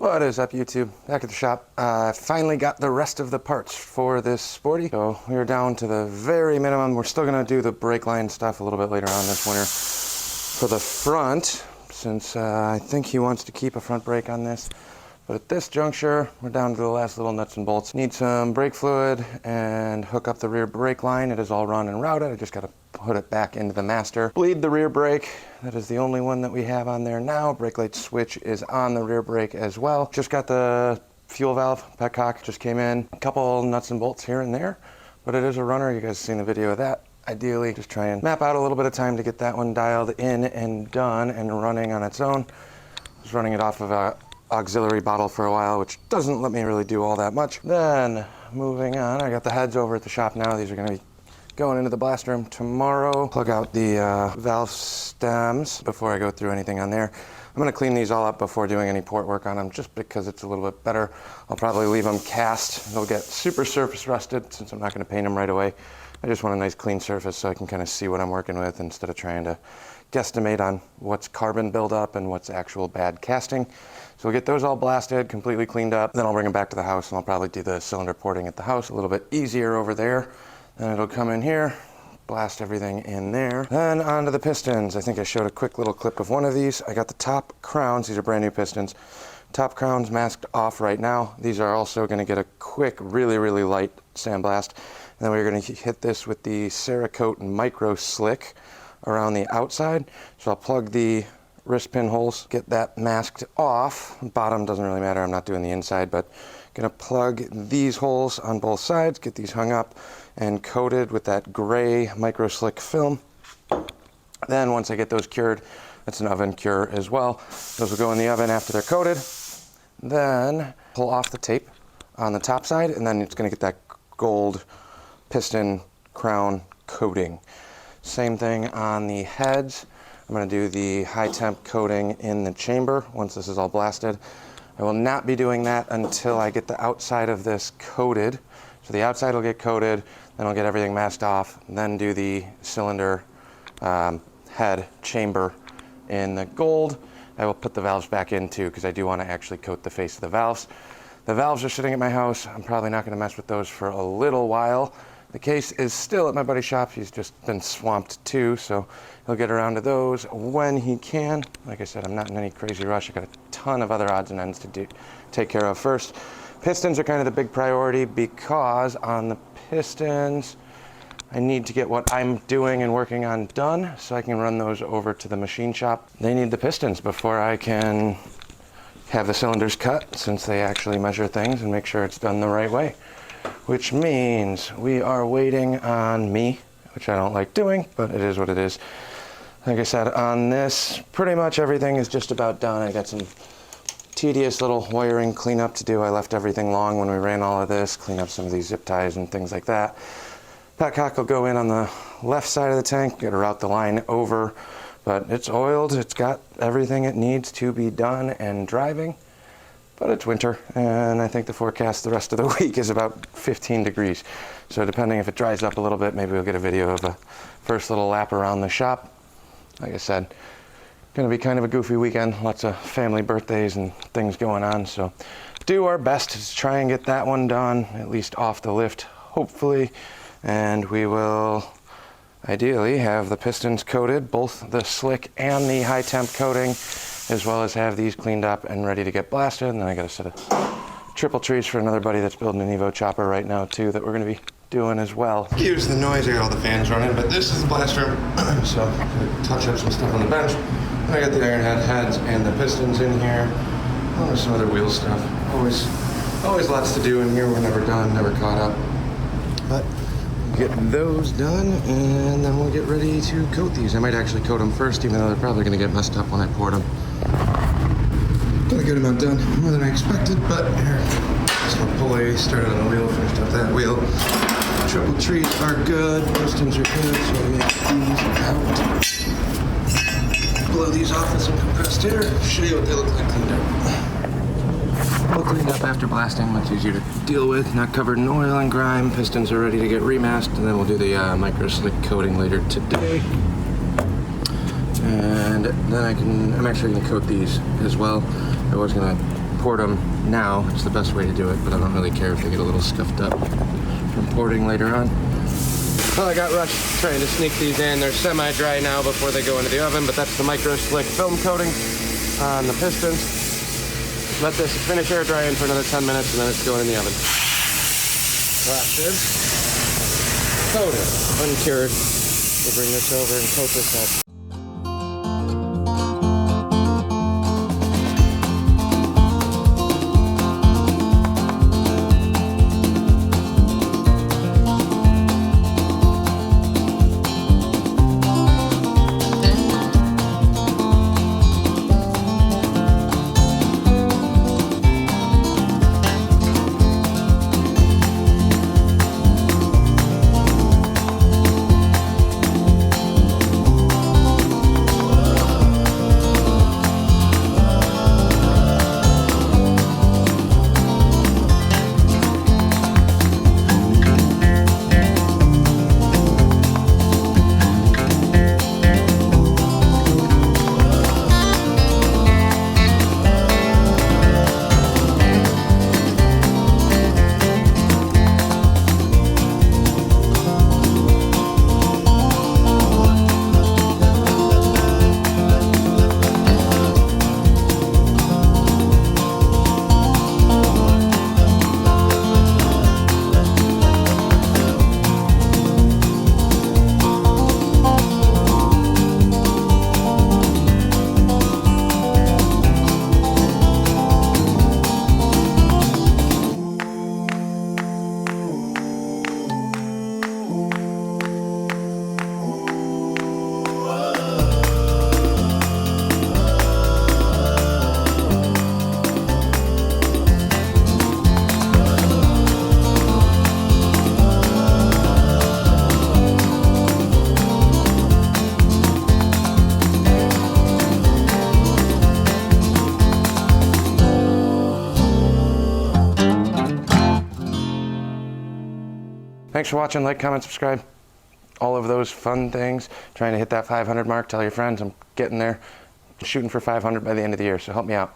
What is up, YouTube? Back at the shop. I finally got the rest of the parts for this Sporty. So we are down to the very minimum. We're still gonna do the brake line stuff a little bit later on this winter. For the front, since I think he wants to keep a front brake on this. But at this juncture, we're down to the last little nuts and bolts. Need some brake fluid and hook up the rear brake line. It is all run and routed. I just gotta put it back into the master. Bleed the rear brake. That is the only one that we have on there now. Brake light switch is on the rear brake as well. Just got the fuel valve, petcock just came in. A couple nuts and bolts here and there, but it is a runner. You guys seen the video of that. Ideally, just try and map out a little bit of time to get that one dialed in and done and running on its own. I was running it off of a auxiliary bottle for a while, which doesn't let me really do all that much. Then moving on, I got the heads over at the shop now. These are going to be going into the blast room tomorrow. Plug out the valve stems before I go through anything on there. I'm going to clean these all up before doing any port work on them, just because it's a little bit better. I'll probably leave them cast. They'll get super surface rusted since I'm not going to paint them right away. I just want a nice clean surface so I can kind of see what I'm working with instead of trying to guesstimate on what's carbon buildup and what's actual bad casting. So we'll get those all blasted, completely cleaned up. Then I'll bring them back to the house and I'll probably do the cylinder porting at the house a little bit easier over there. Then it'll come in here, blast everything in there. Then onto the pistons. I think I showed a quick little clip of one of these. I got the top crowns. These are brand new pistons. Top crowns masked off right now. These are also going to get a quick, really, really light sandblast. And then we're going to hit this with the Cerakote Micro Slick around the outside. So I'll plug the wrist pin holes, get that masked off. Bottom doesn't really matter. I'm not doing the inside, but gonna plug these holes on both sides, get these hung up and coated with that gray Micro Slick film. Then once I get those cured, that's an oven cure as well. Those will go in the oven after they're coated. Then pull off the tape on the top side, and then it's gonna get that gold piston crown coating. Same thing on the heads. I'm going to do the high temp coating in the chamber once this is all blasted. I will not be doing that until I get the outside of this coated. So the outside will get coated, then I'll get everything masked off, and then do the cylinder head chamber in the gold. I will put the valves back in too, because I do want to actually coat the face of the valves. The valves are sitting at my house. I'm probably not going to mess with those for a little while. The case is still at my buddy's shop. He's just been swamped too, so he'll get around to those when he can. Like I said, I'm not in any crazy rush. I got a ton of other odds and ends to take care of first. Pistons are kind of the big priority because on the pistons, I need to get what I'm doing and working on done so I can run those over to the machine shop. They need the pistons before I can have the cylinders cut, since they actually measure things and make sure it's done the right way. Which means we are waiting on me, which I don't like doing, but it is what it is. Like I said, on this, pretty much everything is just about done. I got some tedious little wiring cleanup to do. I left everything long when we ran all of this, clean up some of these zip ties and things like that. Petcock will go in on the left side of the tank, gotta route the line over, but it's oiled, it's got everything it needs to be done and driving. But it's winter, and I think the forecast the rest of the week is about 15 degrees. So depending if it dries up a little bit, maybe we'll get a video of a first little lap around the shop. Like I said, gonna be kind of a goofy weekend, lots of family birthdays and things going on. So do our best to try and get that one done, at least off the lift, hopefully. And we will ideally have the pistons coated, both the slick and the high temp coating, as well as have these cleaned up and ready to get blasted. And then I got a set of triple trees for another buddy that's building an Evo chopper right now too that we're gonna be doing as well. Excuse the noise, I got all the fans running, but this is the blast room. So I'm gonna touch up some stuff on the bench. And I got the ironhead heads and the pistons in here. Oh, there's some other wheel stuff. Always lots to do in here. We're never done, never caught up. But get those done, and then we'll get ready to coat these. I might actually coat them first, even though they're probably going to get messed up when I port them. Got a good amount done, more than I expected, but here, just my pulley, started on the wheel, finished up that wheel. Triple trees are good, pistons are good, so we get these out. Blow these off with some compressed air, show you what they look like cleaned up. All cleaned up after blasting, much easier to deal with, not covered in oil and grime. Pistons are ready to get remasked, and then we'll do the Micro Slick coating later today. And then I'm actually gonna coat these as well. I was gonna port them now. It's the best way to do it, but I don't really care if they get a little scuffed up from porting later on. Well, I got rushed trying to sneak these in. They're semi-dry now before they go into the oven, but that's the micro slick film coating on the pistons. Let this finish air dry in for another 10 minutes and then it's going in the oven. Blasted, coated, uncured. We'll bring this over and coat this up. Thanks for watching. Like, comment, subscribe. All of those fun things. Trying to hit that 500 mark. Tell your friends I'm getting there. Shooting for 500 by the end of the year, so help me out.